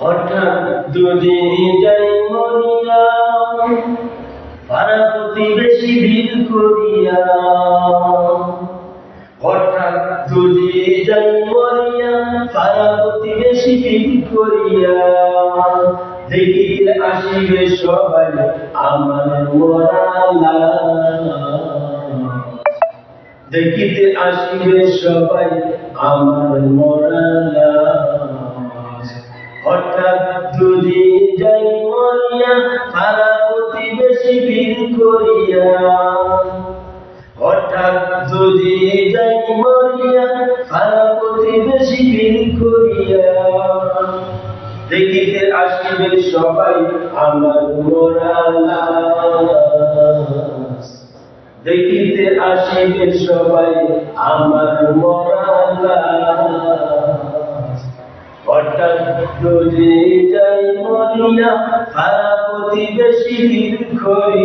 হঠাৎ দুদিন যাই মরিয়া, পাড়া প্রতিবেশী ভিড় করিয়া। হঠাৎ দুদিন যাই মরিয়া, পাড়া প্রতিবেশী ভিড় করিয়া। দেখিতে আসিবে সবাই আমার মরা লাশ, দেখিতে আসিবে সবাই আমার মরা লাশ। হঠাৎ দুদিন যাই মরিয়া, পাড়া প্রতিবেশী ভিড় করিয়া। হঠাৎ দুদিন যাই মরিয়া, পাড়া প্রতিবেশী ভিড় করিয়া। দেখিতে আসিবে সবাই আমার মরা লাশ, দেখিতে আসিবে সবাই আমার মরা লাশ। হঠাৎ দুদিন যাই মরিয়া, পাড়া প্রতিবেশী ভিড় করিয়া।